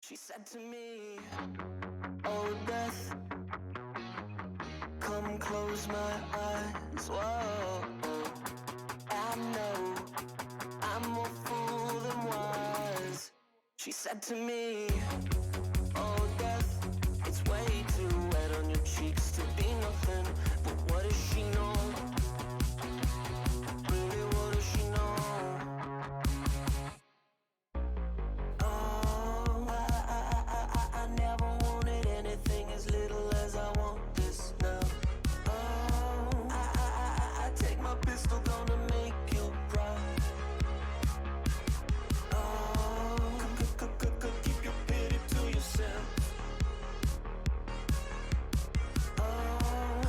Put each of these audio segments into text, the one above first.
She said to me, oh death, come close my eyes. Whoa, I know I'm more fool than wise. She said to me, oh death, it's way too wet on your cheeks to be nothing. But what does she know? Really, what does she know? Oh, I never wanted anything as little as I want this now. Oh, I take my pistol, gonna make you proud. Oh, keep your pity to yourself. Oh,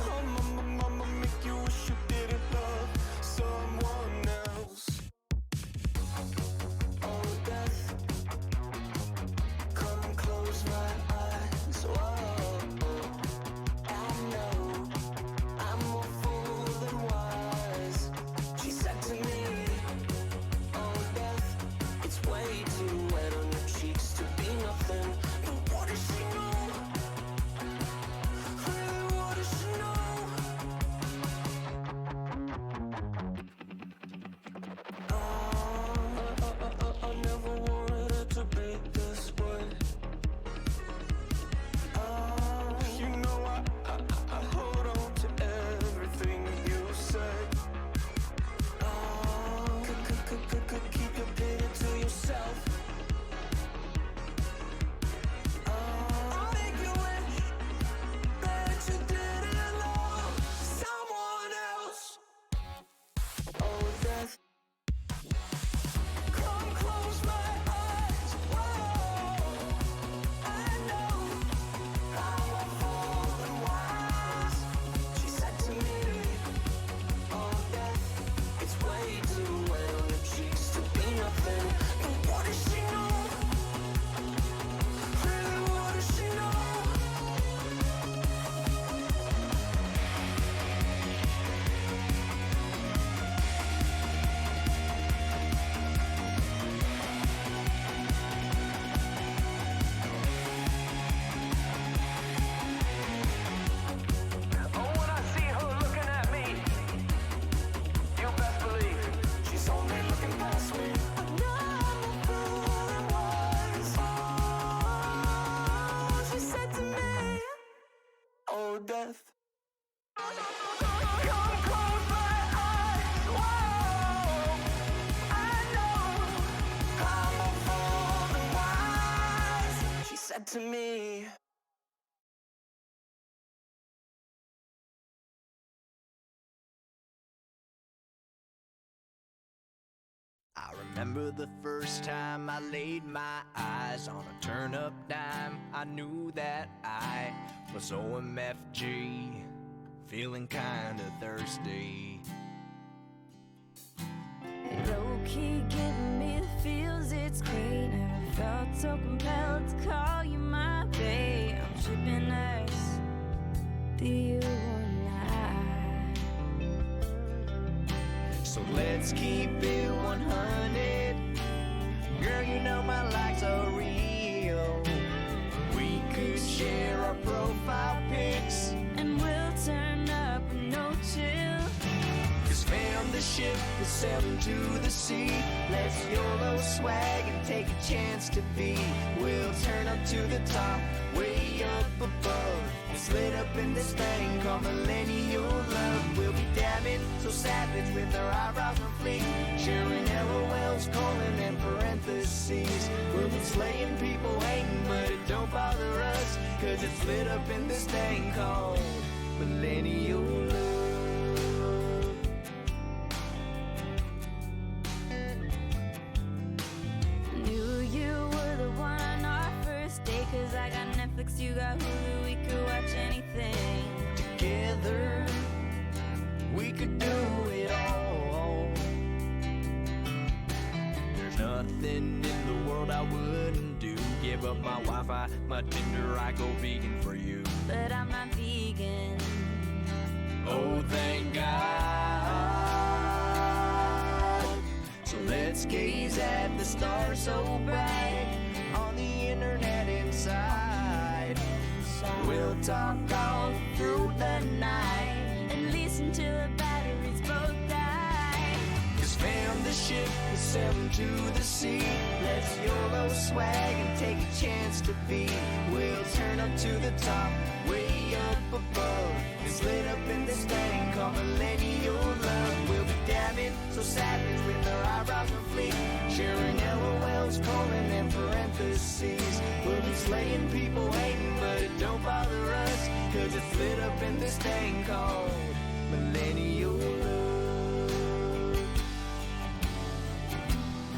I'ma make you wish you didn't love someone else. Oh, death, come close my eyes. Whoa, I know I'm more fool than wise. She said to me, oh death, it's way too wet on your cheeks to be nothing. But what does she know? Really, what does she know? I never wanted it to be this way. You know I hold on to everything you say. Keep your pity to yourself. I'll make you wish that you didn't love someone else. Oh, death, come close my eyes. Whoa, I know I'm a fool and wise. She said to me, oh death, it's way too wet on your cheeks to be nothing. But what does she know? Really, what does she know? Oh, when I see her looking at me, you best believe she's only looking past me. But now I'm a fool and wise. Oh, she said to me, oh death, come close my eyes. Whoa, I know I'm a fool and wise. She said to me. I remember the first time I laid my eyes on a turn-up dime. I knew that I was OMFG, feeling kinda thirsty. Low-key giving me the feels, it's great. Never felt so compelled to call you my babe. I'm tripping us, do you and I? So let's keep it 100. Girl, you know my likes are real. We could share our profile pics, And we'll turn up with no chill. cause fam, the ship is sailing to the sea. Let's YOLO swag and take a chance to be. We'll turn up to the top, way up above. It's lit up in this thing called millennial love. We'll be dabbing so savage with our eyebrows on fleek, sharing LOLs, colon, and parentheses. We'll be slaying people hating, but it don't bother us, cause it's lit up in this thing called millennial love. Knew you were the one on our first date, cause I got Netflix, you got Hulu, we could watch anything. Together, we could do it all. There's nothing in the world I wouldn't do. Give up my Wi-Fi, my Tinder, I go vegan for you. But I'm not vegan. Oh, thank God. So let's gaze at the stars so bright on the internet. We'll talk all through the night. At least until the batteries both die. Cause fam, the ship is sailing to the sea. Let's YOLO swag and take a chance to be. We'll turn up to the top, way up above. It's lit up in this thing called millennial love. We'll be dabbing so savage with our eyebrows on fleek, sharing LOLs, colon, and parentheses. We'll be slaying people hating, but it don't bother us, cause it's lit up in this thing called millennial love.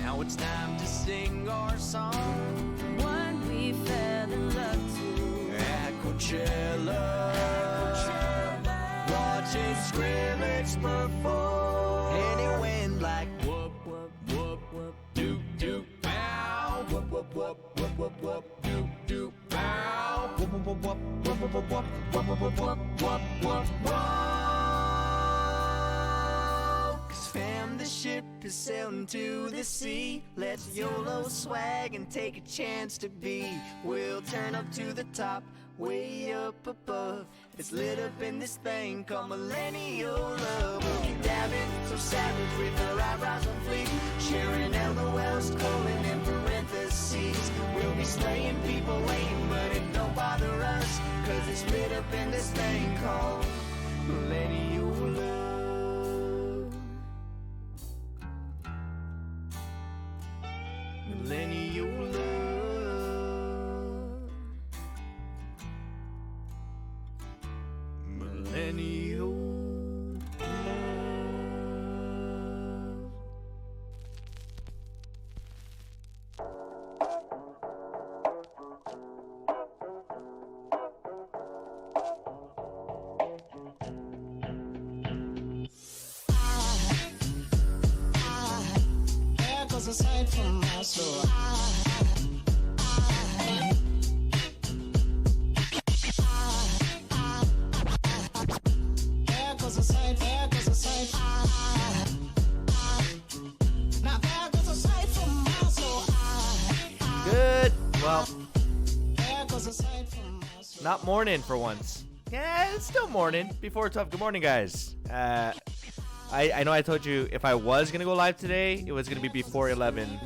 Now it's time to sing our song. One we fell in love to. At Coachella, watching Skrillex perform, and it went like whoop whoop whoop whoop doop doop bow, whoop whoop whoop whoop whoop whoop doop doop bow, whoop whoop whoop whoop whoop whoop whoop whoop whoop whoop whoop whoop. 'Cause fam, the ship is sailing to the sea. Let's YOLO swag and take a chance to be. We'll turn up to the top, way up above. It's lit up in this thing called millennial love. We'll be dabbing so savage with our eyebrows on fleek, sharing LOLs, colon, and parentheses. We'll be slaying people waiting, but it don't bother us, cause it's lit up in this thing called millennial love. Millennial love. Millennial love. There goes a sight from my soul. There goes a sight, there goes a sight. Now there goes a sight from my soul. Good. Well, There goes a sight from my soul. not morning for once. Yeah, it's still morning. Before 12. Good morning, guys. I know I told you if I was gonna go live today, it was gonna be before 11.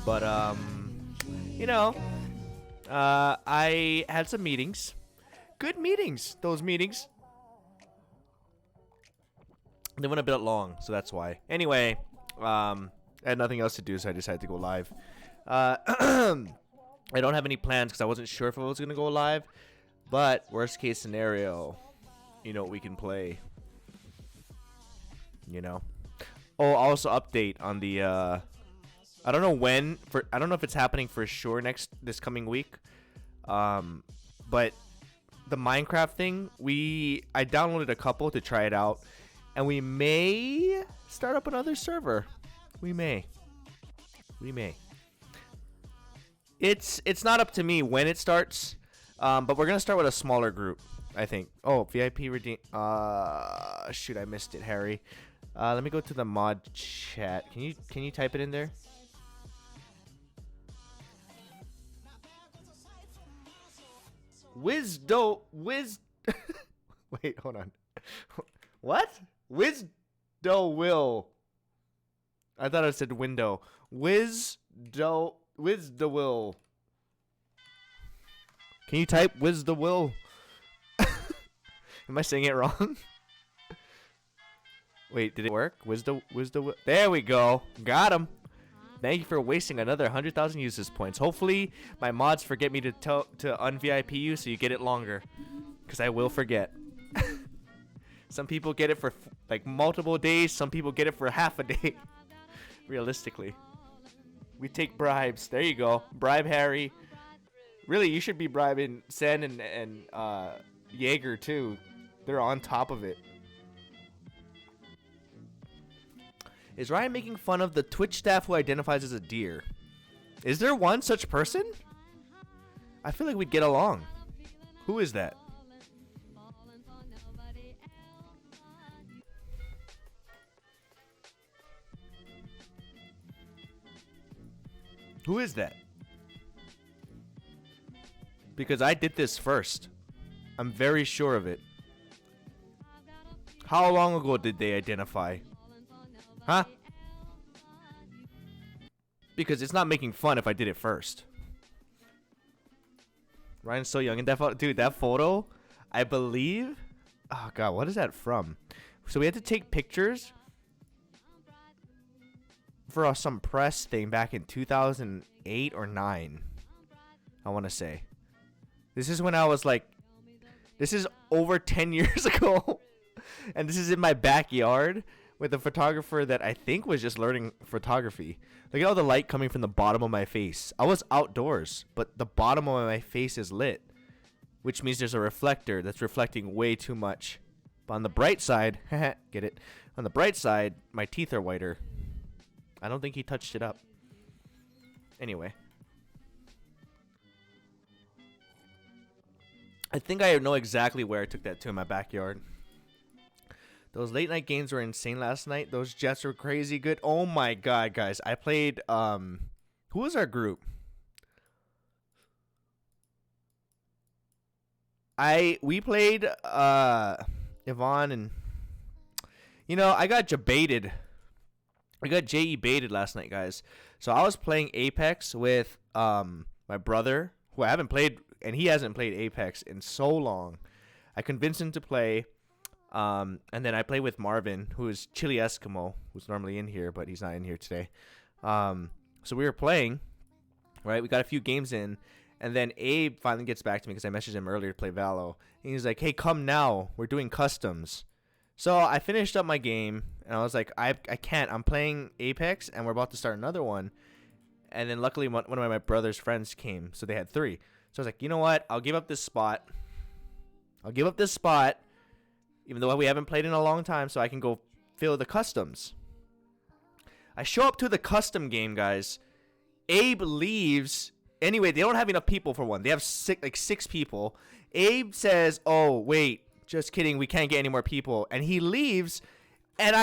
But you know, I had some meetings. Good meetings. Those meetings. They went a bit long, so that's why. Anyway, I had nothing else to do, so I decided to go live. I don't have any plans because I wasn't sure if I was gonna go live. But worst case scenario, you know, we can play. You know. Oh, also update on the. I don't know when. I don't know if it's happening for sure this coming week. But the Minecraft thing, I downloaded a couple to try it out, and we may start up another server. We may. It's not up to me when it starts, but we're gonna start with a smaller group, I think. Oh, VIP redeem. Shoot, I missed it, Harry. Let me go to the mod chat. Can you type it in there? Wait, hold on. What? Will. I thought I said window. Will. Can you type Will? Am I saying it wrong? Wait, did it work? Will. There we go. Got him. Thank you for wasting another 100,000 uses points. Hopefully, my mods forget me to un-VIP you so you get it longer. Because I will forget. Some people get it for like multiple days. Some people get it for half a day. Realistically. We take bribes. There you go. Bribe Harry. Really, you should be bribing Sen and Jaeger too. They're on top of it. Is Ryan making fun of the Twitch staff who identifies as a deer? Is there one such person? I feel like we'd get along. Who is that? Who is that? Because I did this first. I'm very sure of it. How long ago did they identify? Huh? Because it's not making fun if I did it first. Ryan's so young in that photo. Dude, that photo, I believe... Oh, God, what is that from? So we had to take pictures for some press thing back in 2008 or 9. I want to say. This is when I was like... This is over 10 years ago. And this is in my backyard with a photographer that I think was just learning photography. Look at all the light coming from the bottom of my face. I was outdoors, but the bottom of my face is lit, which means there's a reflector that's reflecting way too much. But on the bright side, get it? On the bright side, my teeth are whiter. I don't think he touched it up. Anyway. I think I know exactly where I took that to in my backyard. Those late night games were insane last night. Those Jets were crazy good. Oh my god, guys. I played who was our group? We played Yvonne and I got jebaited. I got JE baited last night, guys. So I was playing Apex with my brother, who I haven't played, and he hasn't played Apex in so long. I convinced him to play. And then I play with Marvin, who is Chili Eskimo, who's normally in here, but he's not in here today. So we were playing, right? We got a few games in, and then Abe finally gets back to me because I messaged him earlier to play Valo. And he's like, hey, come now. We're doing customs. So I finished up my game, and I was like, I can't. I'm playing Apex, and we're about to start another one. And then luckily one of my brother's friends came, so they had 3. So I was like, you know what? I'll give up this spot. Even though we haven't played in a long time, so I can go fill the customs. I show up to the custom game, guys. Abe leaves. Anyway, they don't have enough people for one. They have 6 people. Abe says, oh, wait, just kidding. We can't get any more people. And he leaves. And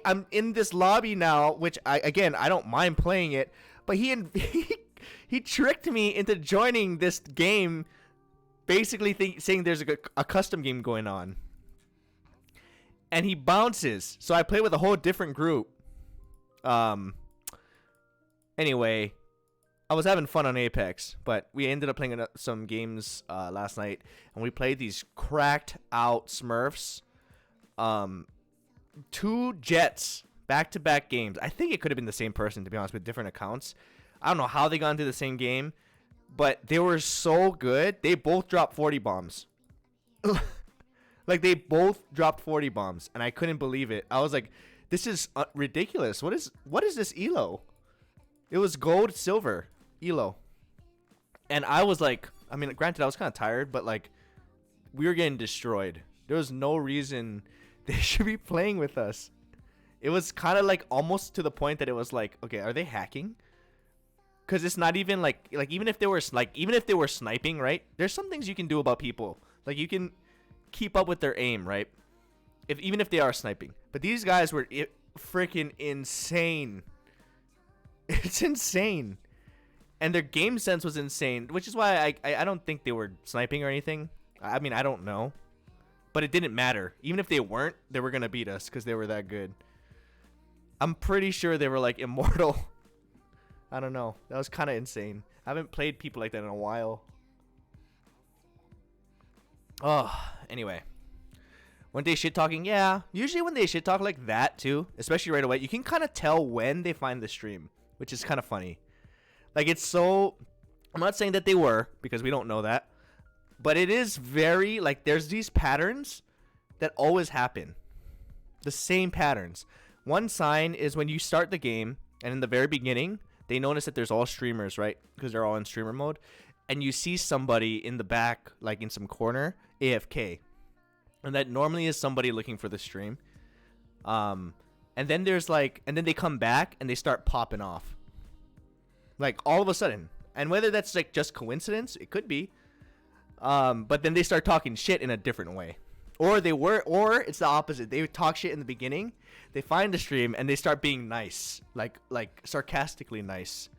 I'm in this lobby now, which, I don't mind playing it. But he tricked me into joining this game, basically saying there's a custom game going on. And he bounces. So I play with a whole different group. Anyway, I was having fun on Apex, but we ended up playing some games last night, and we played these cracked out Smurfs. 2 Jets, back-to-back games. I think it could have been the same person, to be honest, with different accounts. I don't know how they got into the same game, but they were so good. They both dropped 40 bombs. Like, they both dropped 40 bombs, and I couldn't believe it. I was like, this is ridiculous. What is this elo? It was gold, silver, elo. And I was like, I mean, granted, I was kind of tired, but, like, we were getting destroyed. There was no reason they should be playing with us. It was kind of, like, almost to the point that it was like, okay, are they hacking? Because it's not even, like, even if they were sniping, right? There's some things you can do about people. Like, you can keep up with their aim, right? Even if they are sniping. But these guys were freaking insane. It's insane. And their game sense was insane, which is why I don't think they were sniping or anything. I mean, I don't know. But it didn't matter. Even if they weren't, they were going to beat us because they were that good. I'm pretty sure they were, like, immortal. I don't know. That was kind of insane. I haven't played people like that in a while. Oh, anyway. When they shit talking, yeah. Usually when they shit talk like that too, especially right away, you can kind of tell when they find the stream, which is kind of funny. Like, it's so... I'm not saying that they were, because we don't know that. But it is very, like, there's these patterns that always happen. The same patterns. One sign is when you start the game, and in the very beginning, they notice that there's all streamers, right? Because they're all in streamer mode. And you see somebody in the back, like in some corner, AFK. And that normally is somebody looking for the stream. And then there's like, and then they come back and they start popping off. Like all of a sudden. And whether that's like just coincidence, it could be. But then they start talking shit in a different way. Or it's the opposite. They talk shit in the beginning. They find the stream and they start being nice. Like sarcastically nice.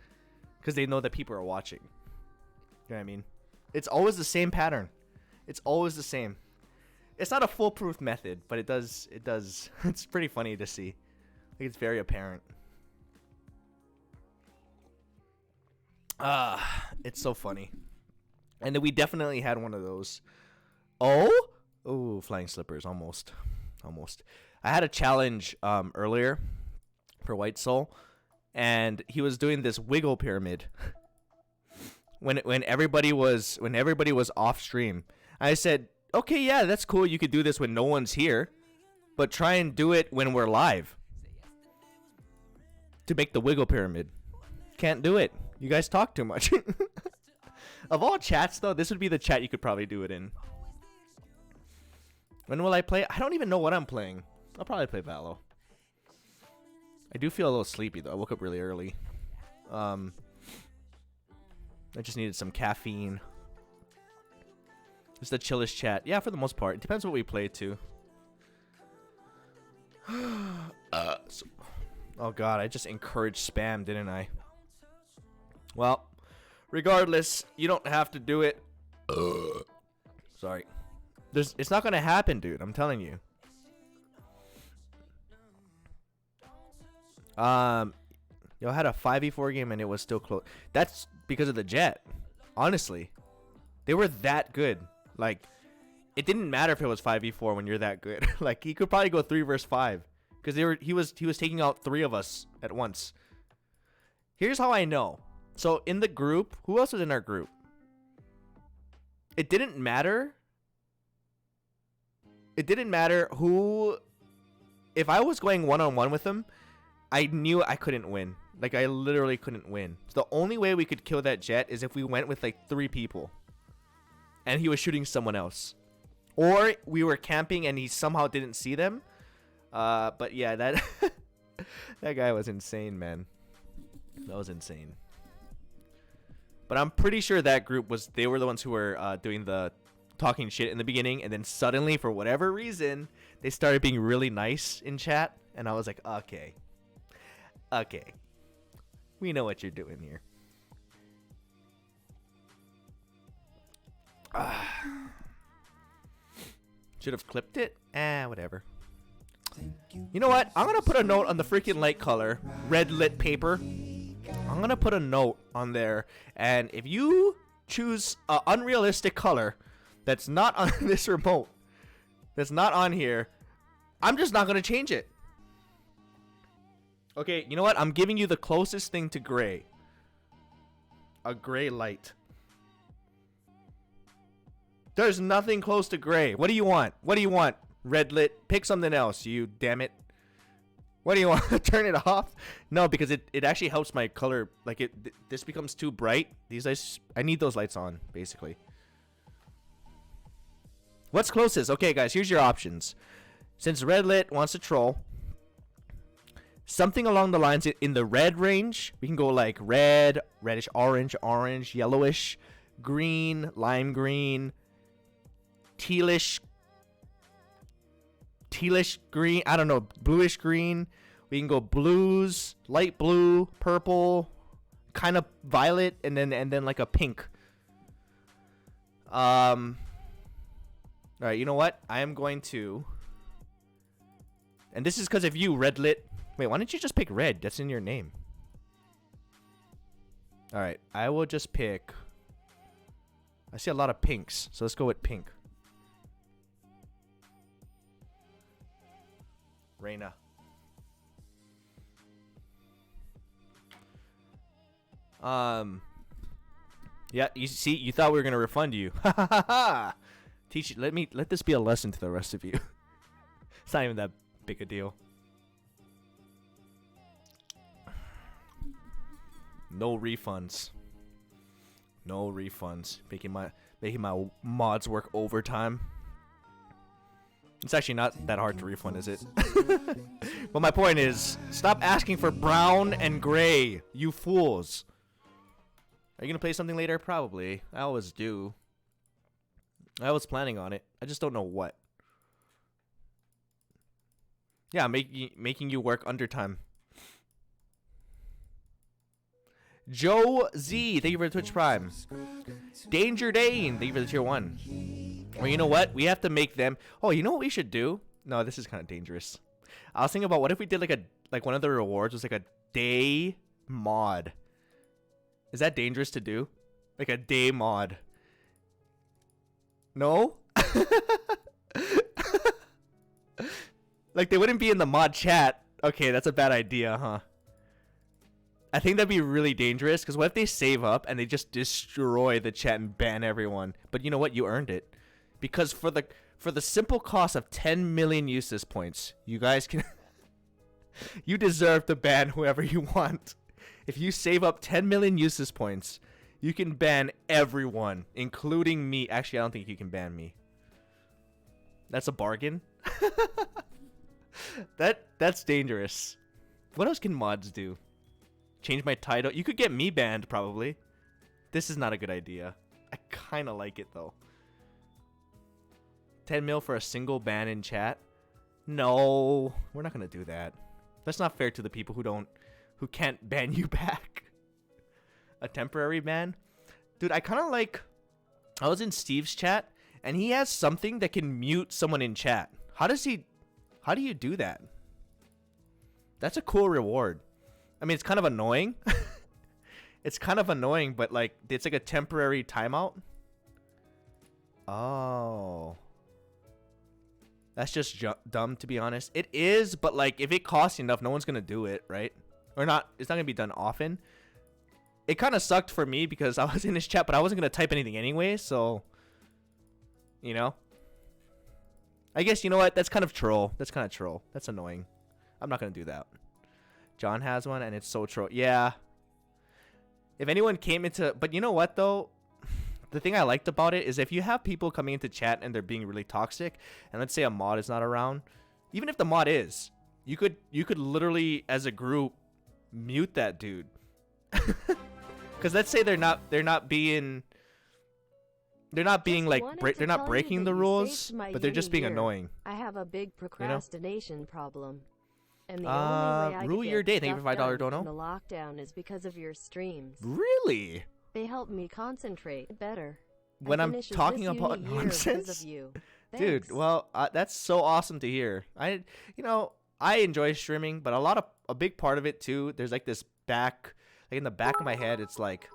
Because they know that people are watching. You know what I mean? It's always the same pattern. It's always the same. It's not a foolproof method, but it does. It's pretty funny to see. Like, it's very apparent. It's so funny. And then we definitely had one of those. Oh, flying slippers, almost. I had a challenge earlier for White Soul, and he was doing this wiggle pyramid. when everybody was off stream, I said, okay, yeah, that's cool. You could do this when no one's here, but try and do it when we're live. To make the wiggle pyramid. Can't do it. You guys talk too much. Of all chats, though, this would be the chat you could probably do it in. When will I play? I don't even know what I'm playing. I'll probably play Valo. I do feel a little sleepy, though. I woke up really early. I just needed some caffeine. It's the chillest chat. Yeah, for the most part. It depends what we play, too. Oh, God. I just encouraged spam, didn't I? Well, regardless, you don't have to do it. Sorry. It's not going to happen, dude. I'm telling you. Yo, I had a 5v4 game and it was still close. That's because of the Jet. Honestly. They were that good. Like, it didn't matter if it was 5v4 when you're that good. Like, he could probably go 3 versus 5. Because he was taking out 3 of us at once. Here's how I know. So, in the group, who else was in our group? It didn't matter. It didn't matter who. If I was going one-on-one with him, I knew I couldn't win. Like, I literally couldn't win. So the only way we could kill that Jet is if we went with, like, 3 people. And he was shooting someone else. Or we were camping and he somehow didn't see them. But yeah, that that guy was insane, man. That was insane. But I'm pretty sure that group they were the ones who were doing the talking shit in the beginning, and then suddenly, for whatever reason, they started being really nice in chat, and I was like, okay, we know what you're doing here. Should have clipped it. Whatever. You know what? I'm gonna put a note on the freaking light color, red lit paper. I'm gonna put a note on there, and if you choose an unrealistic color that's not on this remote, that's not on here, I'm just not gonna change it. Okay, you know what? I'm giving you the closest thing to gray. A gray light. There's nothing close to gray. What do you want? What do you want? Red lit. Pick something else, you damn it. What do you want? Turn it off? No, because it actually helps my color. Like, this becomes too bright. These lights, I need those lights on, basically. What's closest? Okay, guys, here's your options. Since red lit wants to troll, something along the lines in the red range, we can go like red, reddish orange, orange, yellowish, green, lime green, tealish green, I don't know, bluish green. We can go blues, light blue, purple, kind of violet, and then like a pink. All right, you know what? I am going to, and this is because of you, red lit. Wait, why don't you just pick red? That's in your name. All right, I will just pick. I see a lot of pinks, so let's go with pink. Reina. Yeah, you see, you thought we were gonna refund you. Ha ha ha ha. Teach you. Let this be a lesson to the rest of you. It's not even that big a deal. No refunds. No refunds. Making my mods work overtime. It's actually not that hard to refund, is it? But my point is, stop asking for brown and gray, you fools. Are you gonna play something later? Probably. I always do. I was planning on it. I just don't know what. Yeah, making you work undertime. Joe Z, thank you for the Twitch Prime. Danger Dane, thank you for the tier 1. Or you know what? We have to make them. Oh, you know what we should do? No, this is kind of dangerous. I was thinking about what if we did like one of the rewards was like a day mod. Is that dangerous to do? Like a day mod. No? Like they wouldn't be in the mod chat. Okay, that's a bad idea, huh? I think that'd be really dangerous because what if they save up and they just destroy the chat and ban everyone? But you know what? You earned it. Because for the simple cost of 10 million uses points, you guys can you deserve to ban whoever you want. If you save up 10 million uses points, you can ban everyone, including me. Actually, I don't think you can ban me. That's a bargain. That's dangerous. What else can mods do? Change my title. You could get me banned probably. This is not a good idea. I kind of like it though. 10 mil for a single ban in chat? No, we're not gonna do that. That's not fair to the people who can't ban you back. A temporary ban? Dude, I kind of like... I was in Steve's chat, and he has something that can mute someone in chat. How do you do that? That's a cool reward. I mean, it's kind of annoying. It's kind of annoying, but like, it's like a temporary timeout. Oh. That's just dumb, to be honest. It is, but like, if it costs enough, no one's gonna do it, right? Or not, it's not gonna be done often. It kind of sucked for me because I was in his chat, but I wasn't gonna type anything anyway, so... You know? I guess, you know what? That's kind of troll. That's kind of troll. That's annoying. I'm not gonna do that. John has one, and it's so troll. Yeah. If anyone came into... But you know what, though? The thing I liked about it is if you have people coming into chat and they're being really toxic, and let's say a mod is not around, even if the mod is, you could literally, as a group, mute that dude. Because let's say they're not being like they're not breaking the rules, but they're just being annoying. I have a big procrastination problem. And the only way I rule could your get day. Thank you for stuff $5 done dono. in the lockdown is because of your streams. Really? They help me concentrate better. When I'm talking about nonsense? Dude, well, that's so awesome to hear. I enjoy streaming, but a big part of it too, there's like this like in the back of my head, it's like,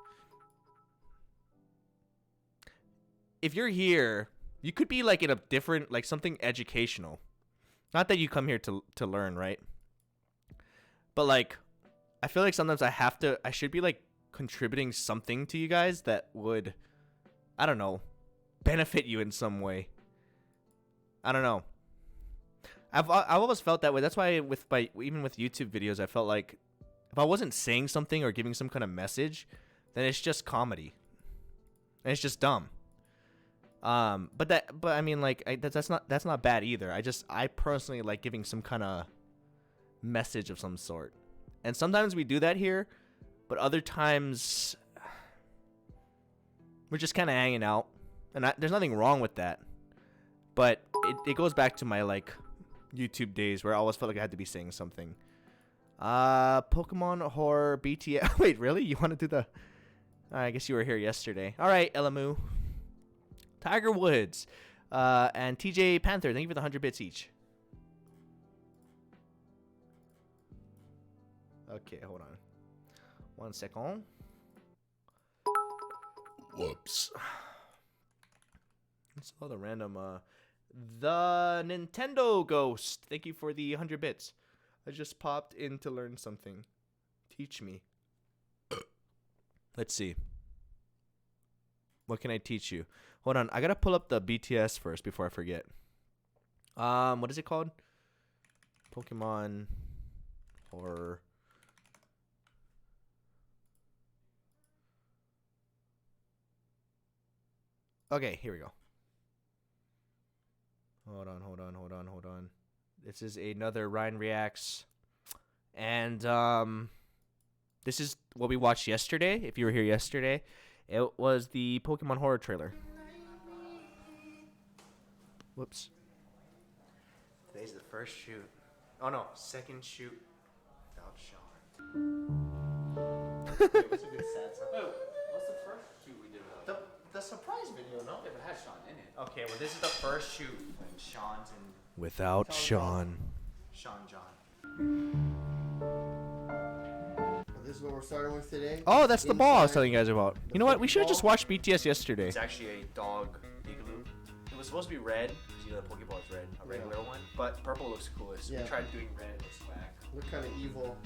if you're here, you could be like in a different, like something educational. Not that you come here to learn, right? But like, I feel like sometimes I should be like contributing something to you guys that would, I don't know, benefit you in some way. I don't know. I've always felt that way. That's why even with YouTube videos, I felt like if I wasn't saying something or giving some kind of message, then it's just comedy. And it's just dumb. But I mean, like, that's not bad either. I personally like giving some kind of message of some sort. And sometimes we do that here, but other times we're just kind of hanging out. And there's nothing wrong with that. But it goes back to my, like, YouTube days where I always felt like I had to be saying something. Pokemon Horror BTS. Wait, really? You want to do the... I guess you were here yesterday. All right, Elamu. Tiger Woods. And TJ Panther. Thank you for the 100 bits each. Okay, hold on. 1 second. Whoops. It's all the random... The Nintendo Ghost. Thank you for the 100 bits. I just popped in to learn something. Teach me. Let's see. What can I teach you? Hold on. I gotta pull up the BTS first before I forget. What is it called? Pokemon Horror. Okay, here we go. Hold on. This is another Ryan Reacts. And this is what we watched yesterday. If you were here yesterday, it was the Pokemon Horror trailer. Whoops. Today's the first shoot. Oh no, second shoot without Sean. Wait, what's a good sad song? What's the first shoot we did without? the surprise video, no? Yeah, but it has Sean in it. Okay, well this is the first shoot when Sean's in. Without Sean. Sean John. This is what we're starting with today. Oh, that's the ball I was Inside telling you guys about. You know what? We should have just watched BTS yesterday. It's actually a dog igloo. It was supposed to be red. You know the Pokeball is red, a regular one. But purple looks coolest. Yeah. We tried doing red. It looks whack. Look kind of evil.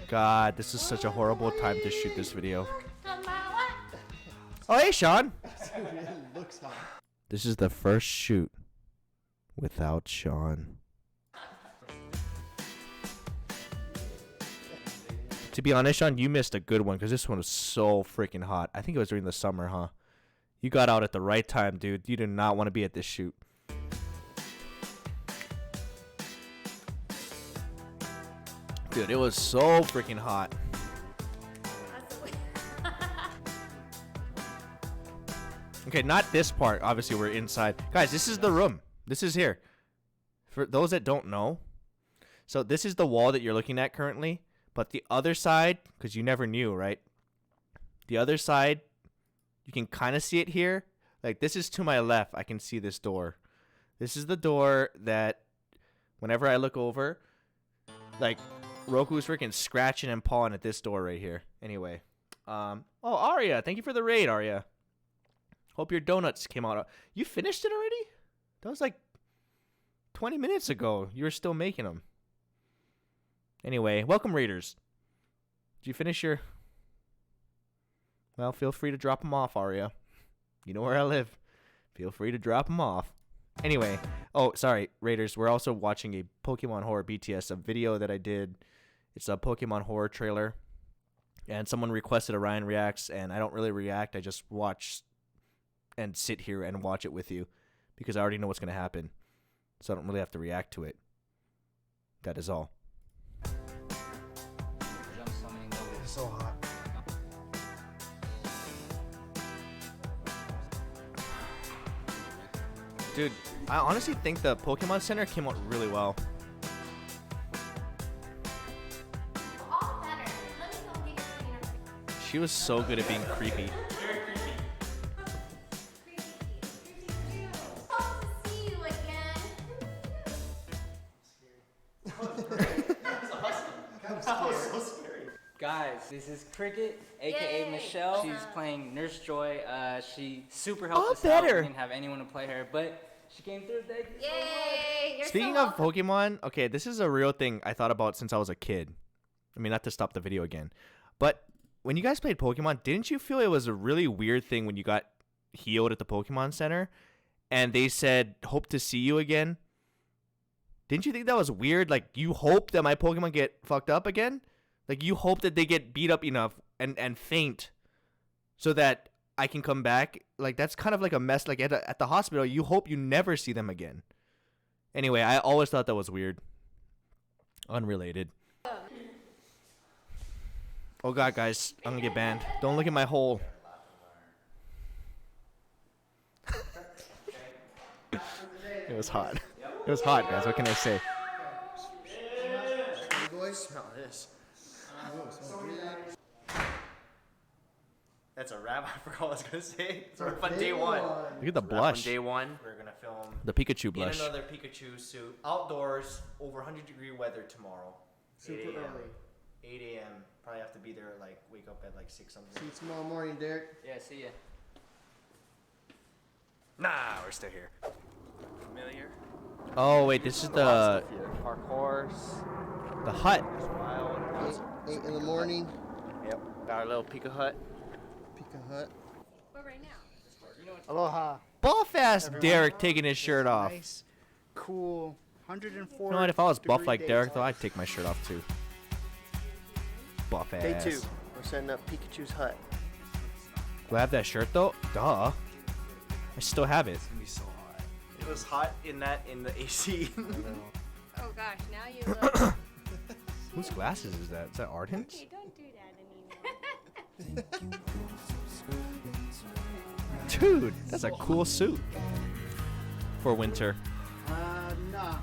God, this is such a horrible time to shoot this video. Oh, hey, Sean. It looks hot. This is the first shoot without Sean. To be honest, Sean, you missed a good one because this one was so freaking hot. I think it was during the summer, huh? You got out at the right time, dude. You did not want to be at this shoot. Dude, it was so freaking hot. Okay, not this part. Obviously, we're inside. Guys, this is the room. This is here. For those that don't know, so this is the wall that you're looking at currently. But the other side, because you never knew, right? The other side, you can kind of see it here. Like, this is to my left. I can see this door. This is the door that whenever I look over, like, Roku's freaking scratching and pawing at this door right here. Anyway. Oh, Arya. Thank you for the raid, Arya. Hope your donuts came out. You finished it already? That was like 20 minutes ago. You were still making them. Anyway, welcome, Raiders. Did you finish your... Well, feel free to drop them off, Arya. You know where I live. Feel free to drop them off. Anyway. Oh, sorry, Raiders. We're also watching a Pokemon Horror BTS, a video that I did. It's a Pokemon Horror trailer. And someone requested a Ryan Reacts, and I don't really react. I just watch and sit here and watch it with you because I already know what's going to happen. So I don't really have to react to it. That is all. It's so hot. Dude, I honestly think the Pokemon Center came out really well. She was so good at being creepy. Guys, this is Cricket, aka Michelle. She's playing Nurse Joy. She super helped us out. We didn't have anyone to play her, but she came through. Thank you so much. You're Speaking of Pokemon, okay, this is a real thing I thought about since I was a kid. I mean, not to stop the video again, but when you guys played Pokemon, didn't you feel it was a really weird thing when you got healed at the Pokemon Center and they said, hope to see you again? Didn't you think that was weird? Like, you hope that my Pokemon get fucked up again? Like, you hope that they get beat up enough and faint so that I can come back? Like, that's kind of like a mess. Like, at the hospital, you hope you never see them again. Anyway, I always thought that was weird. Unrelated. Oh, God, guys. I'm going to get banned. Don't look at my hole. It was hot. It was hot, guys. What can I say? Smell this. That's a wrap. I forgot what I was gonna say. It's on day one. Look at the blush. On day one, we're gonna film the Pikachu blush. In another Pikachu suit, outdoors, over 100-degree weather tomorrow. Super early. 8 a.m. Probably have to be there. Like wake up at like 6 something. See you tomorrow morning, Derek. Yeah, see ya. Nah, we're still here. Familiar. Oh wait, this is the Our course. The hut. 8 in the morning. Yep. Got our little Pika hut. Pika hut. Where right now? Aloha. Buff ass Everyone. Derek taking his shirt off. Nice, cool, 104. You know what? If I was buff like degree Derek, days. though, I'd take my shirt off too. Buff ass. Day 2. We're setting up Pikachu's hut. Do I have that shirt though? Duh. I still have it. It's gonna be so hot. It was hot in the AC. Oh gosh, now you look. Whose glasses is that? Is that Arden's? Okay, don't do that anymore. Dude, that's a cool suit for winter. Nah.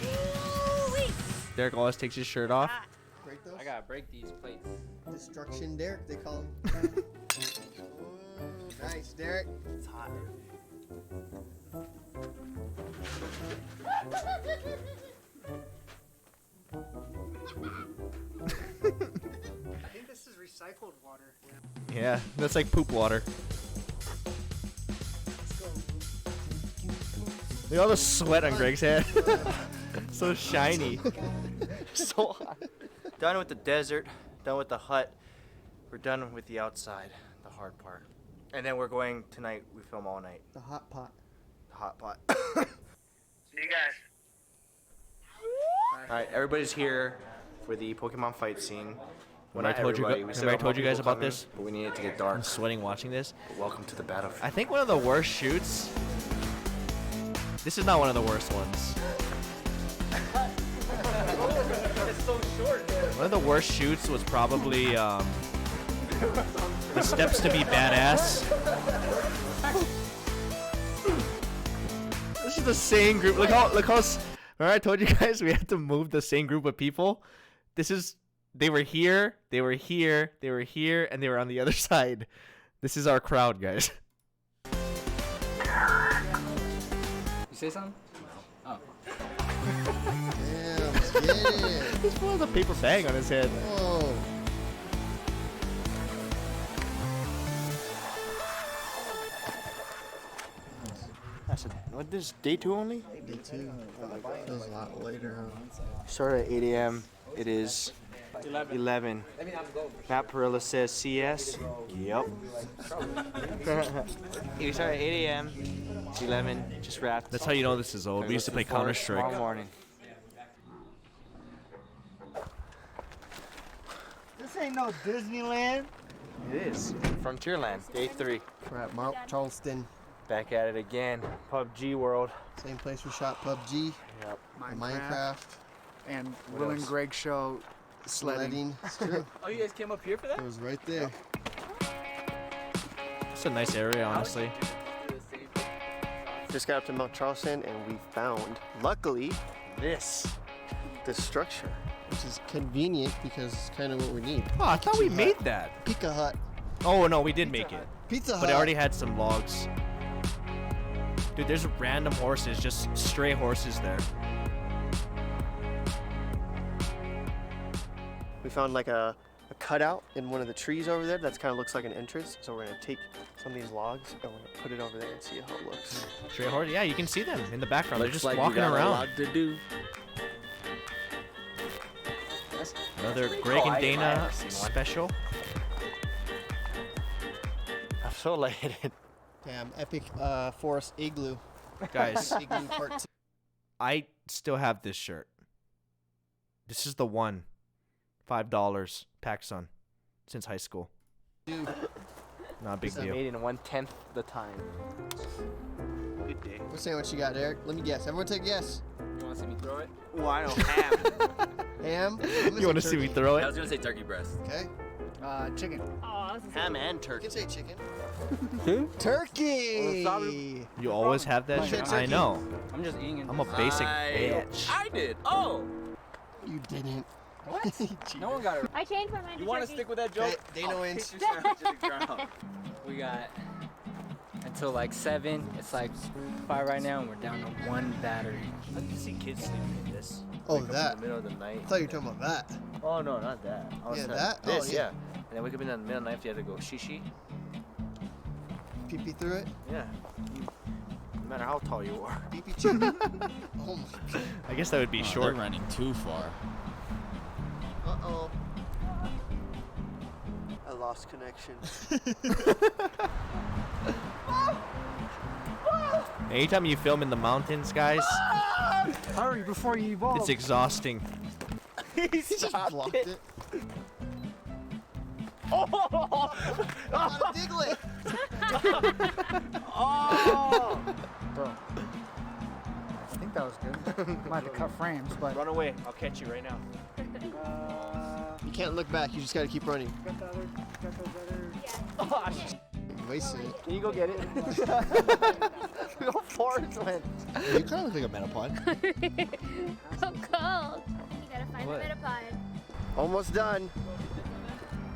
Ooh-wee. Derek always takes his shirt off. Break those? I gotta break these plates. Destruction Derek, they call him. Ooh, nice, Derek. It's hot. I think this is recycled water. Yeah, that's like poop water. Look at all the sweat on Greg's head. So shiny. So hot. Done with the desert, done with the hut. We're done with the outside, the hard part. And then we're going tonight, we film all night. The hot pot. The hot pot. See you guys. Alright, everybody's here for the Pokemon fight scene. When I told you, remember I told you guys about this? But we need it to get dark. I'm sweating watching this. But welcome to the battlefield. I think one of the worst shoots. This is not one of the worst ones. It's so short. One of the worst shoots was probably the steps to be badass. This is the same group. Look how. Remember I told you guys we had to move the same group of people. They were here, they were here, they were here, and they were on the other side. This is our crowd, guys. You say something? Oh. Damn, let's get it. This one has a paper bag on his head. Whoa. What, this is day 2 only? Day 2. Feels a lot later, huh? Started at 8 a.m. It is 11. Matt Perilla says CS. Yep. We started at 8 a.m. It's 11. Just wrapped. That's how you know this is old. We used to play Counter-Strike. Tomorrow morning. This ain't no Disneyland. It is. Frontierland. Day 3. We're at Mount Charleston. Back at it again. PUBG World. Same place we shot PUBG. Yep. Minecraft. And Will and Greg show sledding. It's true. Oh, you guys came up here for that? It was right there. It's a nice area, honestly. Just got up to Mount Charleston and we found, luckily, this structure, which is convenient because it's kind of what we need. Oh, I thought we made that. Pizza Hut. Oh, no, we did make it. Pizza Hut. But it already had some logs. Dude, there's random horses, just stray horses there. We found like a cutout in one of the trees over there that kind of looks like an entrance. So we're going to take some of these logs and we're going to put it over there and see how it looks. Stray horse? Yeah, you can see them in the background. Looks They're just like walking you got around. a lot to do. Another Greg and Dana special. I'm so lighted. Damn, epic forest igloo. Guys, Igloo part 2. I still have this shirt. This is the one. $5 PacSun since high school. Dude. Not a big deal. Made in 1/10 the time. Good day. What sandwich you got, Eric? Let me guess. Everyone take a guess. You want to see me throw it? Oh, I know ham. Ham? You want to see me throw I it? was gonna say turkey breast. Okay. Chicken. Ham and You turkey. can say chicken. Turkey! You always have that Turkey. shirt? I know. I'm just eating it. I'm a basic bitch. I did. Oh. You didn't. No one got it. I changed my mind. You want to stick with that joke? Dana wins. Hit your sandwich to the ground. We got until like 7. It's like 5 right now, and we're down to 1 battery. How did you see kids sleeping in this? Oh, Wake up that. In the middle of the night. I thought you were talking about that. Oh no, not that. I was Yeah, talking- that? This, Oh, yeah. And then wake up in the middle of the night if you had to go shishi. Pee-pee through it. Yeah. No matter how tall you are. Pee-pee chicken. Oh my god. I guess that would be short. They're running too far. Uh-oh. I lost connection. Anytime you film in the mountains, guys, Hurry before you evolve. it's exhausting. He just blocked it. Oh! On a Diglett! Bro. I think that was good. Might have to cut frames, but. Run away. I'll catch you right now. You can't look back. You just gotta keep running. Got the other. Got those other. Oh, You wasted it. can you go get it? Go forward, man. You kind of look like a metapod. So cold. Gotta find What? the Metapod. Almost done.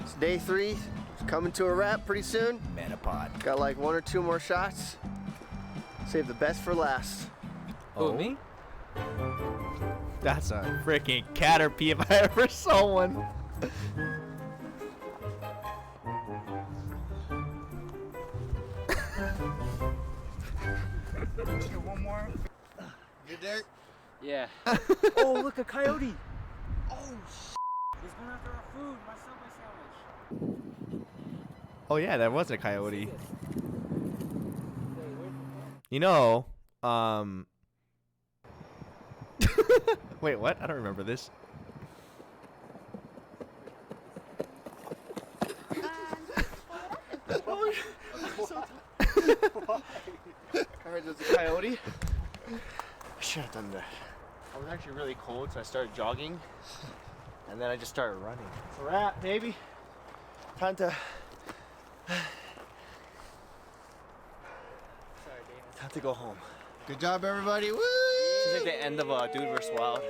It's day 3. It's coming to a wrap pretty soon. Metapod. Got like 1 or 2 more shots. Save the best for last. Oh, me? That's a freaking caterpie if I ever saw one. One more. You Derek? Yeah. Oh, look, a coyote. Oh, he's going after our food. My Subway sandwich. Oh yeah, that was a coyote. You know, wait, what? I don't remember this. Alright, there's a coyote. I should have done that. I was actually really cold, so I started jogging. And then I just started running. It's a wrap, baby. Time to... Time to go home. Good job, everybody. Woo! This is like the end of Dude vs. Wild.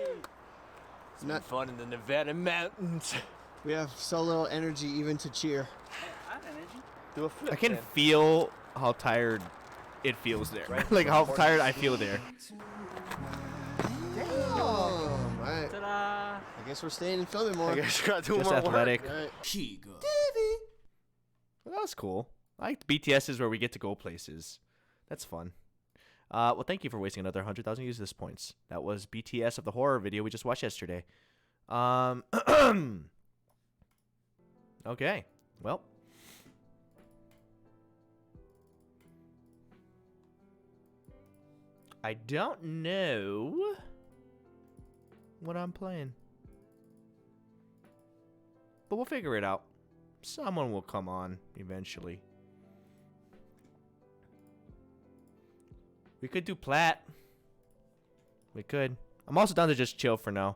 It's not fun in the Nevada mountains. We have so little energy even to cheer. I have energy. Do a flip. I can then. feel how tired it feels there. Right. Like how tired I feel there. Alright. Ta-da! I guess we're staying and filming more. I guess you gotta do Just more athletic. work. Alright. Higa. Well, that was cool. I like BTS's where we get to go places. That's fun. Well, thank you for wasting another 100,000 uses points. That was BTS of the horror video we just watched yesterday. Okay. Well. I don't know what I'm playing. But we'll figure it out. Someone will come on eventually. We could do Plat. We could. I'm also down to just chill for now.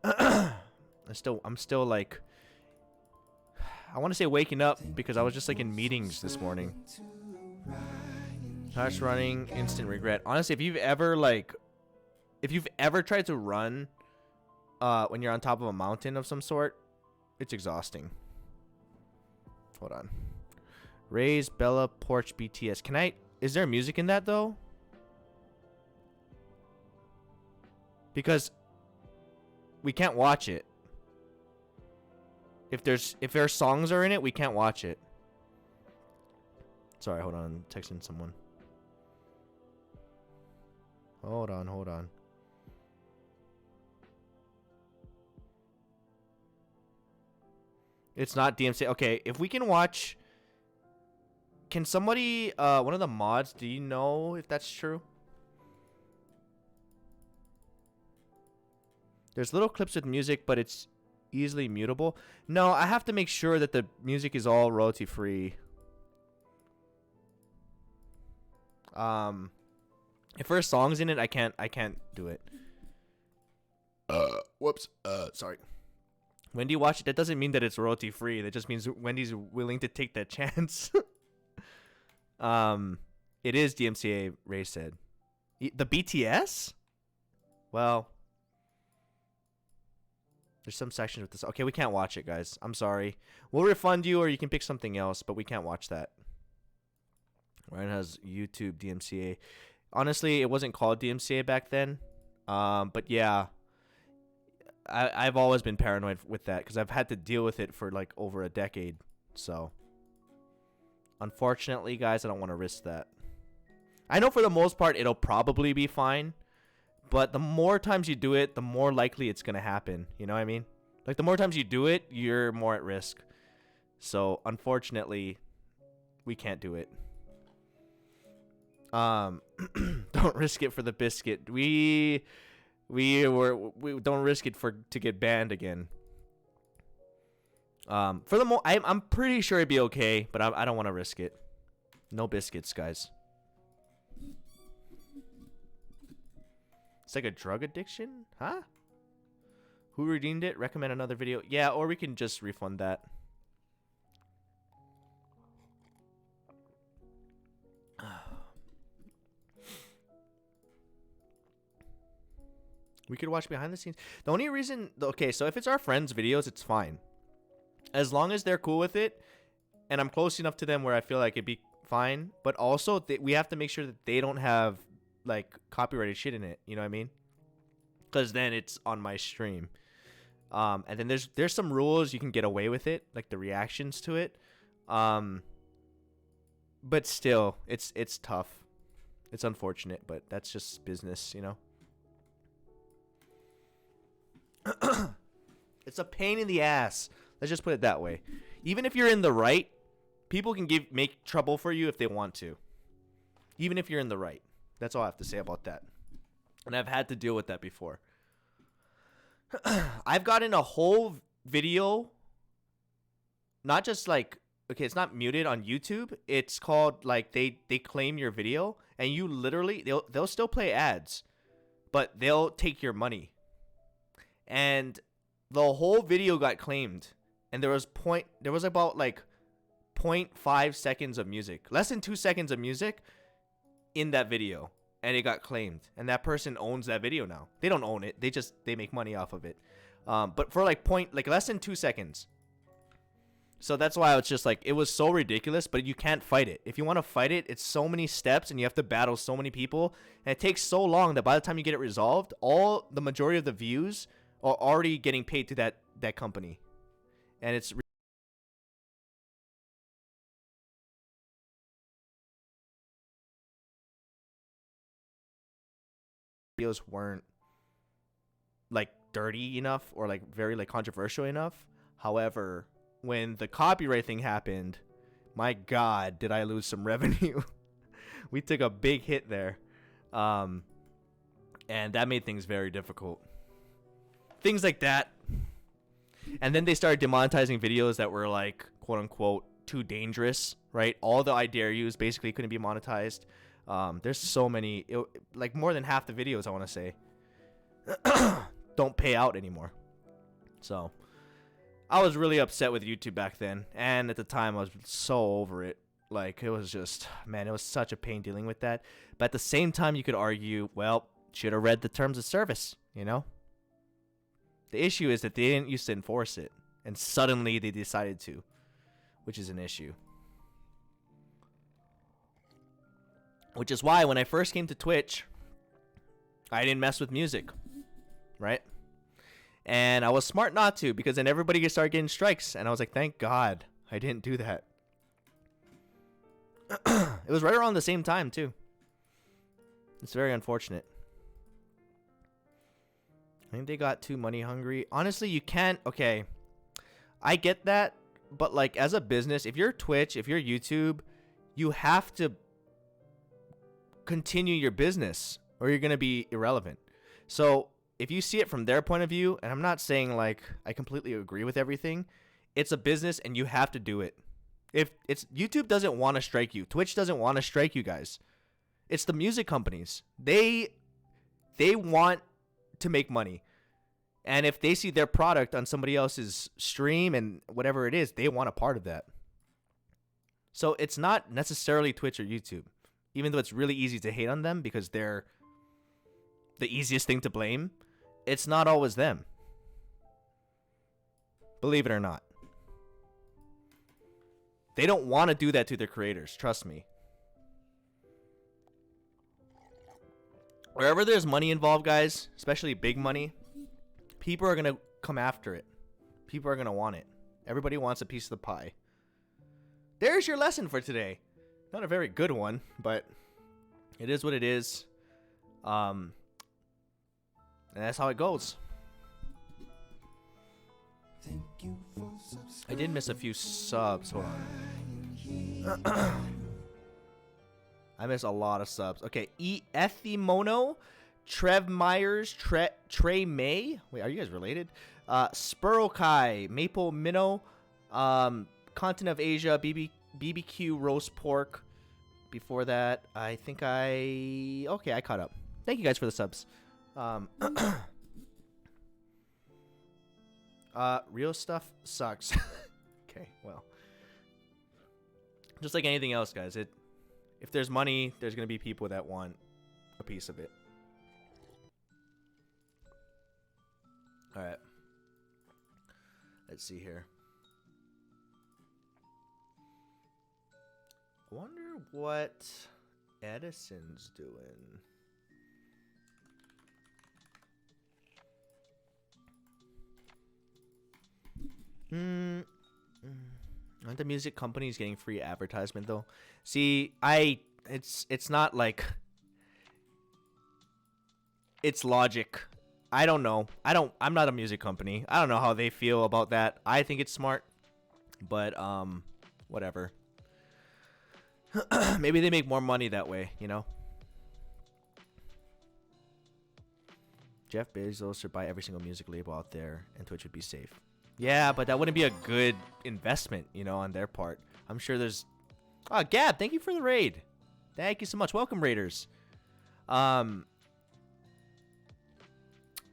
I'm still like, I want to say waking up because I was just like in meetings this morning. Harsh running, instant regret. Honestly, if you've ever tried to run when you're on top of a mountain of some sort, it's exhausting. Hold on. Raise Bella Porch BTS. Is there music in that though? Because we can't watch it. If their songs are in it, we can't watch it. Sorry, hold on. I'm texting someone. Hold on. It's not DMC. Okay, if we can watch... Can somebody, one of the mods, do you know if that's true? There's little clips with music, but it's easily mutable. No, I have to make sure that the music is all royalty free. If there's songs in it, I can't do it. Whoops. Sorry. Wendy watched it. That doesn't mean that it's royalty free. That just means Wendy's willing to take that chance. It is DMCA, Ray said. The BTS? Well, there's some sections with this. Okay, we can't watch it, guys. I'm sorry. We'll refund you, or you can pick something else, but we can't watch that. Ryan has YouTube DMCA. Honestly, it wasn't called DMCA back then. But yeah, I've always been paranoid with that because I've had to deal with it for like over a decade. So, unfortunately, guys, I don't want to risk that. I know for the most part it'll probably be fine. But the more times you do it, the more likely it's going to happen. You know what I mean? Like, the more times you do it, you're more at risk. So, unfortunately, we can't do it. Don't risk it for the biscuit. We don't risk it to get banned again. I'm pretty sure it'd be okay, but I don't want to risk it. No biscuits, guys. It's like a drug addiction? Huh? Who redeemed it? Recommend another video. Yeah, or we can just refund that. We could watch behind the scenes. The only reason, okay, so if it's our friends' videos, it's fine. As long as they're cool with it, and I'm close enough to them where I feel like it'd be fine. But also, we have to make sure that they don't have, like, copyrighted shit in it. You know what I mean? Because then it's on my stream. And then there's some rules you can get away with it, like the reactions to it. But still, it's tough. It's unfortunate, but that's just business, you know? It's a pain in the ass. Let's just put it that way. Even if you're in the right, people can make trouble for you if they want to. Even if you're in the right. That's all I have to say about that. And I've had to deal with that before. I've gotten a whole video, not just like, okay, it's not muted on YouTube. It's called, like, they claim your video, and you literally, they'll still play ads, but they'll take your money. And the whole video got claimed, and there was about like 0.5 seconds of music, less than 2 seconds of music in that video, and it got claimed. And that person owns that video now. They don't own it. They make money off of it. But for like less than 2 seconds. So that's why I was just like, it was so ridiculous, but you can't fight it. If you want to fight it, it's so many steps and you have to battle so many people. And it takes so long that by the time you get it resolved, the majority of the views are already getting paid to that company. And it's videos weren't like dirty enough or like very like controversial enough. However, when the copyright thing happened, my God, did I lose some revenue. We took a big hit there. And that made things very difficult. Things like that. And then they started demonetizing videos that were like, quote unquote, too dangerous, right? All the I dare yous basically couldn't be monetized. There's so many, like more than half the videos, I want to say, don't pay out anymore. So I was really upset with YouTube back then. And at the time, I was so over it. Like, it was just, man, it was such a pain dealing with that. But at the same time, you could argue, well, should have read the terms of service, you know? The issue is that they didn't used to enforce it. And suddenly they decided to, which is an issue. Which is why when I first came to Twitch, I didn't mess with music, right? And I was smart not to, because then everybody started getting strikes. And I was like, thank God I didn't do that. It was right around the same time, too. It's very unfortunate. I think they got too money hungry. Honestly, you can't. Okay, I get that. But like as a business, if you're Twitch, if you're YouTube, you have to continue your business or you're going to be irrelevant. So if you see it from their point of view, and I'm not saying like I completely agree with everything, it's a business and you have to do it. If it's YouTube doesn't want to strike you, Twitch doesn't want to strike you guys. It's the music companies. They want to make money. And if they see their product on somebody else's stream and whatever it is, they want a part of that. So it's not necessarily Twitch or YouTube, even though it's really easy to hate on them because they're the easiest thing to blame. It's not always them. Believe it or not. They don't want to do that to their creators. Trust me. Wherever there's money involved, guys, especially big money, people are going to come after it. People are going to want it. Everybody wants a piece of the pie. There's your lesson for today. Not a very good one, but it is what it is. And that's how it goes. I did miss a few subs. Hold on. I missed a lot of subs. Okay, Ethimono, Trev Myers, Trey May. Wait, are you guys related? Spurokai, Maple Minnow, Continent of Asia, BBQ Roast Pork. Before that, I think I caught up. Thank you guys for the subs. Real stuff sucks. Okay, well. Just like anything else, guys. If there's money, there's going to be people that want a piece of it. All right. Let's see here. I wonder what Edison's doing. Aren't the music companies getting free advertisement though? See, it's not like it's logic. I don't know. I'm not a music company. I don't know how they feel about that. I think it's smart, but whatever. Maybe they make more money that way, you know? Jeff Bezos should buy every single music label out there and Twitch would be safe. Yeah, but that wouldn't be a good investment, you know, on their part. I'm sure there's... Oh, Gab, thank you for the raid. Thank you so much. Welcome, Raiders.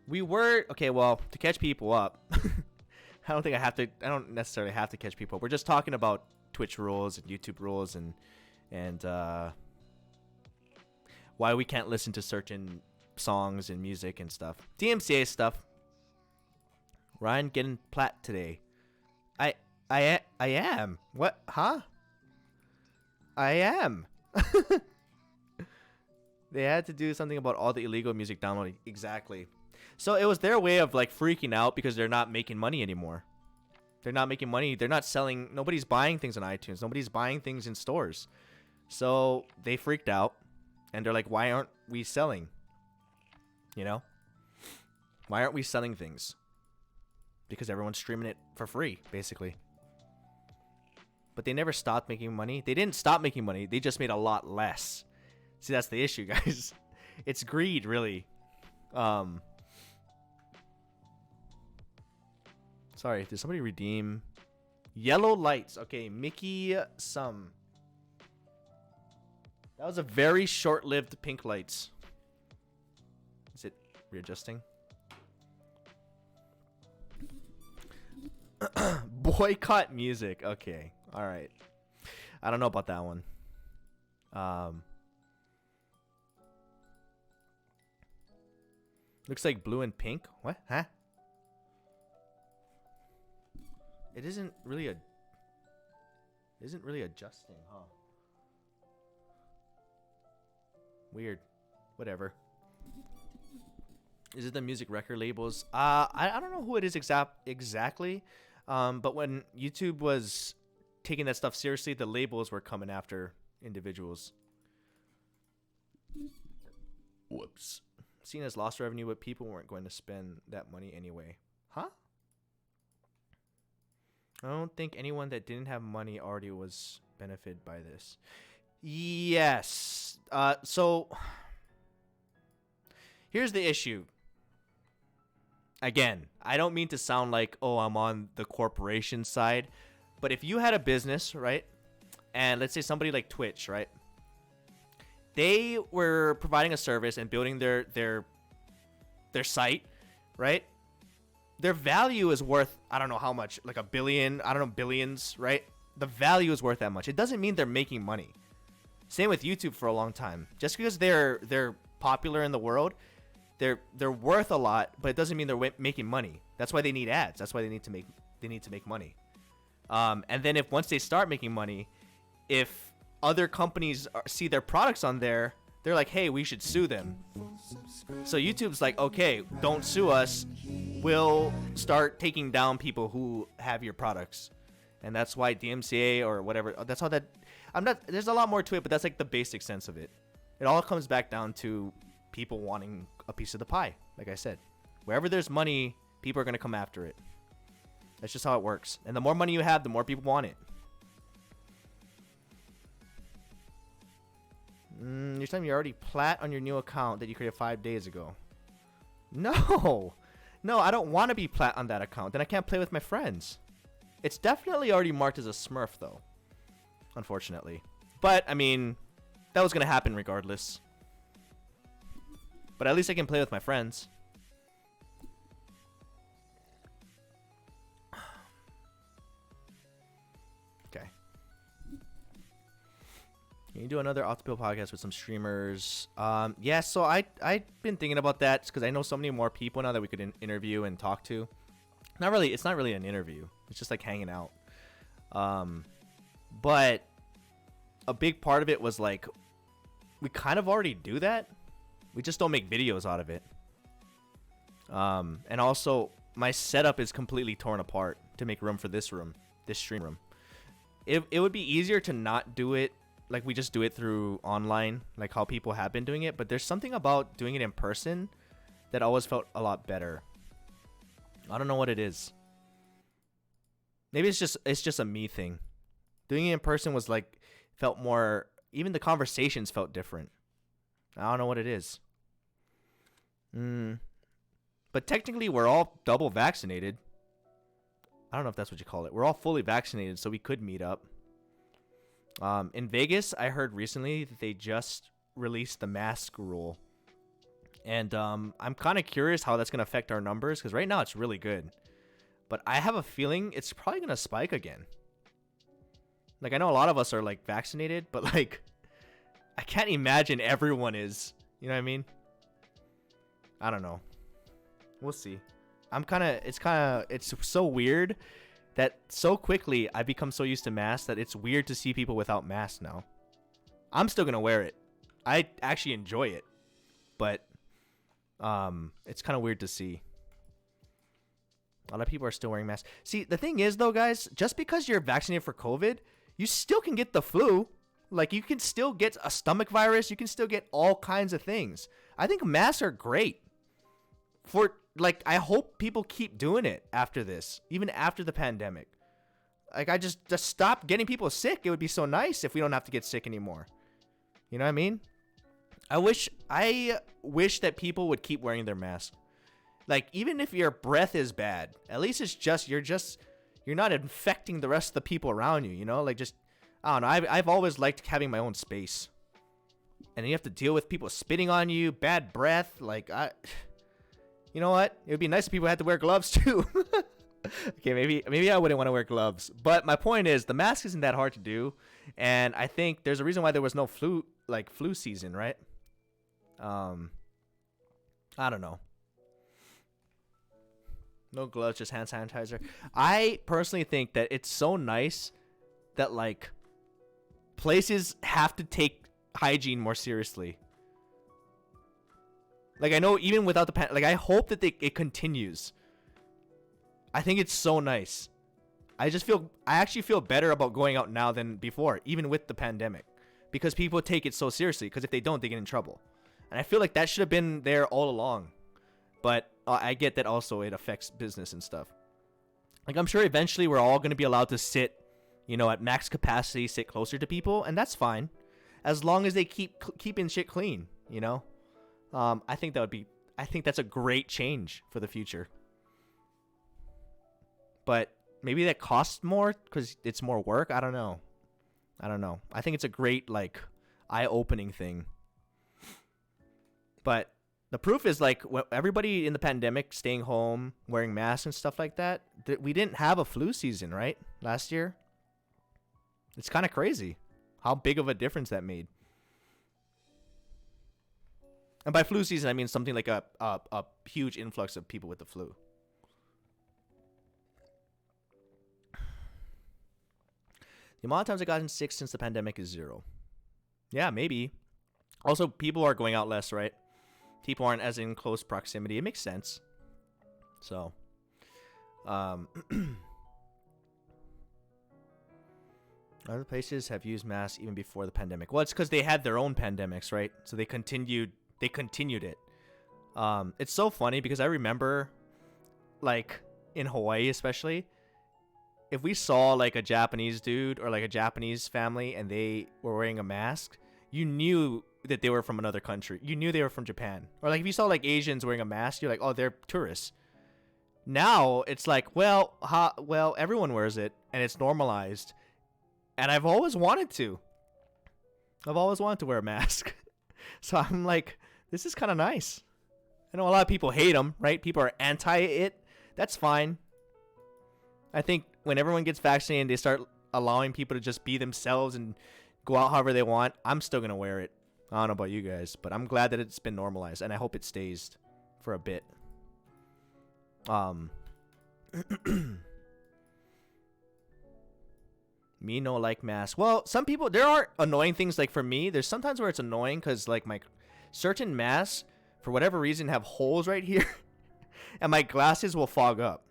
We were... Okay, well, to catch people up... I don't necessarily have to catch people up. We're just talking about Twitch rules and YouTube rules and why we can't listen to certain songs and music and stuff. DMCA stuff. Ryan getting plat today. I am. What? Huh? I am. They had to do something about all the illegal music downloading. Exactly. So it was their way of like freaking out because they're not making money anymore. They're not making money. They're not selling. Nobody's buying things on iTunes. Nobody's buying things in stores. So they freaked out and they're like, why aren't we selling? You know? Why aren't we selling things? Because everyone's streaming it for free, basically. But they never stopped making money. They didn't stop making money. They just made a lot less. See, that's the issue, guys. It's greed, really. Sorry, did somebody redeem? Yellow lights. Okay, Mickey Sum. That was a very short-lived pink lights. Is it readjusting? Boycott music. Okay. All right. I don't know about that one. Looks like blue and pink. What? Huh? It isn't really adjusting, huh? Weird. Whatever. Is it the music record labels? I don't know who it is exactly. But when YouTube was taking that stuff seriously, the labels were coming after individuals. Whoops. Seen as lost revenue, but people weren't going to spend that money anyway. Huh? I don't think anyone that didn't have money already was benefited by this. Yes. So here's the issue. Again, I don't mean to sound like, oh, I'm on the corporation side, but if you had a business, right? And let's say somebody like Twitch, right? They were providing a service and building their site, right? Their value is worth, I don't know how much, like $1 billion, I don't know, billions, right? The value is worth that much. It doesn't mean they're making money. Same with YouTube for a long time. Just because they're popular in the world, they're worth a lot, but it doesn't mean they're making money. That's why they need ads. That's why they need to make money. And then once they start making money, if other companies see their products on there, they're like, hey, we should sue them. So YouTube's like, okay, don't sue us. We'll start taking down people who have your products. And that's why DMCA or whatever, that's how that, there's a lot more to it, but that's like the basic sense of it. It all comes back down to people wanting a piece of the pie. Like I said, wherever there's money, people are going to come after it. That's just how it works. And the more money you have, the more people want it. You're telling me you're already plat on your new account that you created 5 days ago. No, I don't want to be plat on that account. Then I can't play with my friends. It's definitely already marked as a Smurf, though. Unfortunately. But, I mean, that was going to happen regardless. But at least I can play with my friends. Okay. Can you do another Octopill podcast with some streamers? Yeah, so I've been thinking about that because I know so many more people now that we could interview and talk to. Not really, it's not really an interview. It's just like hanging out. But a big part of it was like, we kind of already do that. We just don't make videos out of it. And also, my setup is completely torn apart to make room for this stream room. It would be easier to not do it like we just do it through online, like how people have been doing it. But there's something about doing it in person that always felt a lot better. I don't know what it is. Maybe it's just a me thing. Doing it in person was like, felt more, even the conversations felt different. I don't know what it is. But technically we're all double vaccinated. I don't know if that's what you call it. We're all fully vaccinated, so we could meet up. In Vegas, I heard recently that they just released the mask rule. And I'm kind of curious how that's going to affect our numbers, because right now it's really good. But I have a feeling it's probably going to spike again. Like, I know a lot of us are, like, vaccinated, but, like, I can't imagine everyone is. You know what I mean? I don't know. We'll see. It's so weird that so quickly I become so used to masks that it's weird to see people without masks now. I'm still going to wear it. I actually enjoy it. But it's kind of weird to see. A lot of people are still wearing masks. See, the thing is, though, guys, just because you're vaccinated for COVID, you still can get the flu. Like, you can still get a stomach virus. You can still get all kinds of things. I think masks are great. Like, I hope people keep doing it after this, even after the pandemic. Like, I just stop getting people sick. It would be so nice if we don't have to get sick anymore. You know what I mean? I wish that people would keep wearing their mask. Like, even if your breath is bad, at least it's just you're not infecting the rest of the people around you, you know? Like, just, I don't know. I've always liked having my own space. And then you have to deal with people spitting on you, bad breath. Like, you know what? It would be nice if people had to wear gloves too. Okay, maybe I wouldn't want to wear gloves. But my point is, the mask isn't that hard to do. And I think there's a reason why there was no flu season, right? I don't know. No gloves, just hand sanitizer. I personally think that it's so nice that, like, places have to take hygiene more seriously. Like, I know even without the like, I hope that it continues. I think it's so nice. I actually feel better about going out now than before, even with the pandemic, because people take it so seriously. Because if they don't, they get in trouble. And I feel like that should have been there all along. But I get that also it affects business and stuff. Like, I'm sure eventually we're all going to be allowed to sit, you know, at max capacity, sit closer to people, and that's fine, as long as they keep keeping shit clean, you know. I think that's a great change for the future. But maybe that costs more because it's more work. I don't know. I think it's a great, like, eye-opening thing. But the proof is, like, everybody in the pandemic staying home, wearing masks and stuff like that, we didn't have a flu season, right? Last year. It's kind of crazy how big of a difference that made. And by flu season, I mean something like a huge influx of people with the flu. The amount of times I've gotten sick since the pandemic is 0. Yeah, maybe. Also, people are going out less, right? People aren't as in close proximity. It makes sense. So, other places have used masks even before the pandemic. Well, it's because they had their own pandemics, right? So they continued it. It's so funny because I remember, like, in Hawaii especially, if we saw, like, a Japanese dude or, like, a Japanese family and they were wearing a mask, you knew that they were from another country. You knew they were from Japan. Or, like, if you saw, like, Asians wearing a mask, you're like, oh, they're tourists. Now it's like, well, everyone wears it and it's normalized. And I've always wanted to wear a mask. So I'm like, this is kind of nice. I know a lot of people hate them, right? People are anti it. That's fine. I think when everyone gets vaccinated, they start allowing people to just be themselves and go out however they want, I'm still gonna wear it. I don't know about you guys, but I'm glad that it's been normalized, and I hope it stays for a bit. Me no like mask. Well, some people, there are annoying things. Like for me, there's sometimes where it's annoying because like my certain masks, for whatever reason, have holes right here, and my glasses will fog up.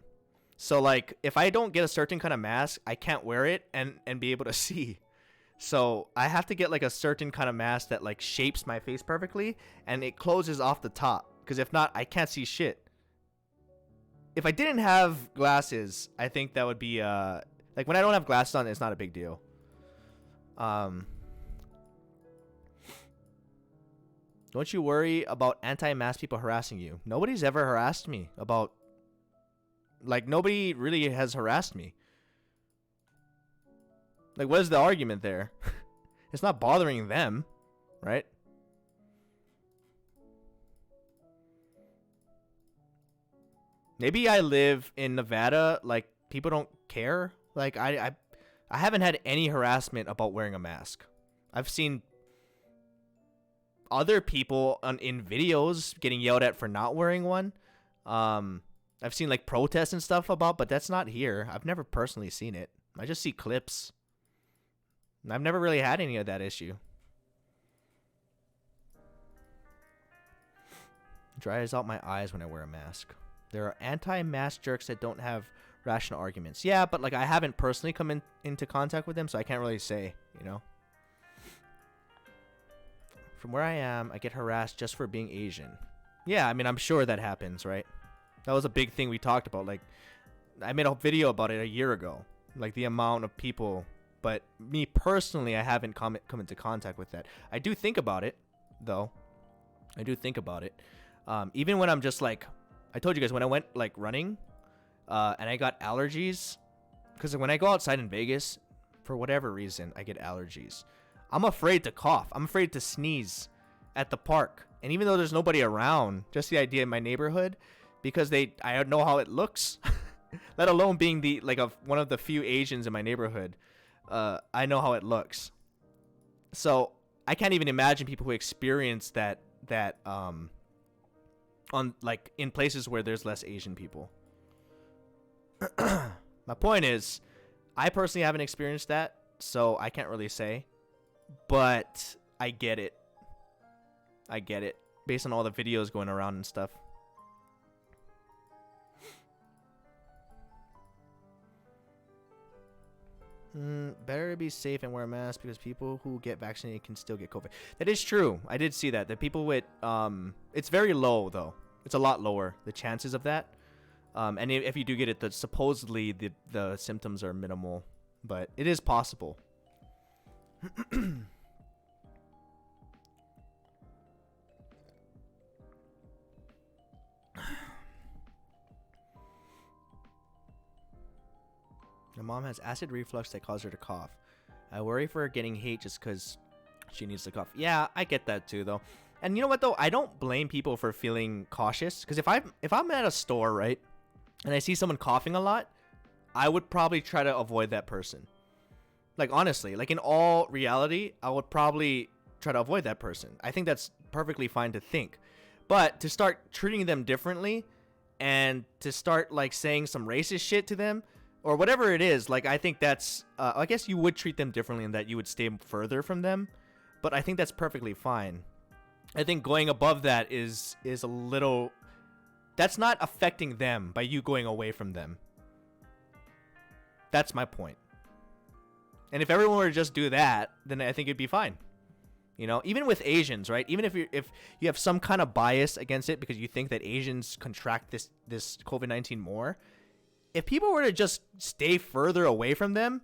So like if I don't get a certain kind of mask, I can't wear it and be able to see. So I have to get like a certain kind of mask that like shapes my face perfectly and it closes off the top, because if not, I can't see shit. If I didn't have glasses, I think that would be like when I don't have glasses on, it's not a big deal. Don't you worry about anti-mask people harassing you? Nobody's ever harassed me about, like, nobody really has harassed me. Like, what is the argument there? It's not bothering them, right? Maybe I live in Nevada, like, people don't care. Like, I haven't had any harassment about wearing a mask. I've seen other people in videos getting yelled at for not wearing one. I've seen, like, protests and stuff about, but that's not here. I've never personally seen it. I just see clips. I've never really had any of that issue. Dries out my eyes when I wear a mask. There are anti-mask jerks that don't have rational arguments. Yeah, but like I haven't personally come into contact with them, so I can't really say, you know. From where I am, I get harassed just for being Asian. Yeah, I mean, I'm sure that happens, right? That was a big thing we talked about. Like, I made a video about it a year ago. Like, the amount of people. But me personally, I haven't come into contact with that. I do think about it, though. I do think about it. Even when I'm just like, I told you guys when I went like running, and I got allergies, because when I go outside in Vegas, for whatever reason, I get allergies. I'm afraid to cough. I'm afraid to sneeze at the park. And even though there's nobody around, just the idea in my neighborhood, because I know how it looks, let alone being one of the few Asians in my neighborhood. I know how it looks. So I can't even imagine people who experience that on like in places where there's less Asian people. My point is, I personally haven't experienced that, so I can't really say, but I get it. I get it based on all the videos going around and stuff. Better to be safe and wear a mask because people who get vaccinated can still get COVID. That is true. I did see that. The people with it's very low though. It's a lot lower, the chances of that. And if you do get it, supposedly the symptoms are minimal, but it is possible. My mom has acid reflux that causes her to cough. I worry for her getting hate just because she needs to cough. Yeah, I get that too, though. And you know what, though? I don't blame people for feeling cautious. Because if I'm at a store, right, and I see someone coughing a lot, I would probably try to avoid that person. Like, honestly, like in all reality, I would probably try to avoid that person. I think that's perfectly fine to think. But to start treating them differently and to start, like, saying some racist shit to them, or whatever it is, like, I think that's, I guess you would treat them differently in that you would stay further from them. But I think that's perfectly fine. I think going above that is a little, that's not affecting them by you going away from them. That's my point. And if everyone were to just do that, then I think it'd be fine. You know, even with Asians, right? Even if you have some kind of bias against it because you think that Asians contract this COVID-19 more, if people were to just stay further away from them,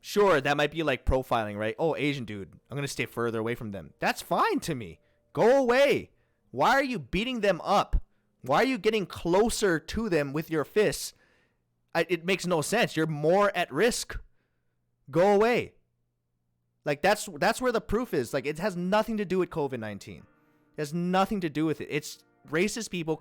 sure, that might be like profiling, right? Oh, Asian dude, I'm going to stay further away from them. That's fine to me. Go away. Why are you beating them up? Why are you getting closer to them with your fists? It makes no sense. You're more at risk. Go away. Like, that's where the proof is. Like, it has nothing to do with COVID-19. It has nothing to do with it. It's racist people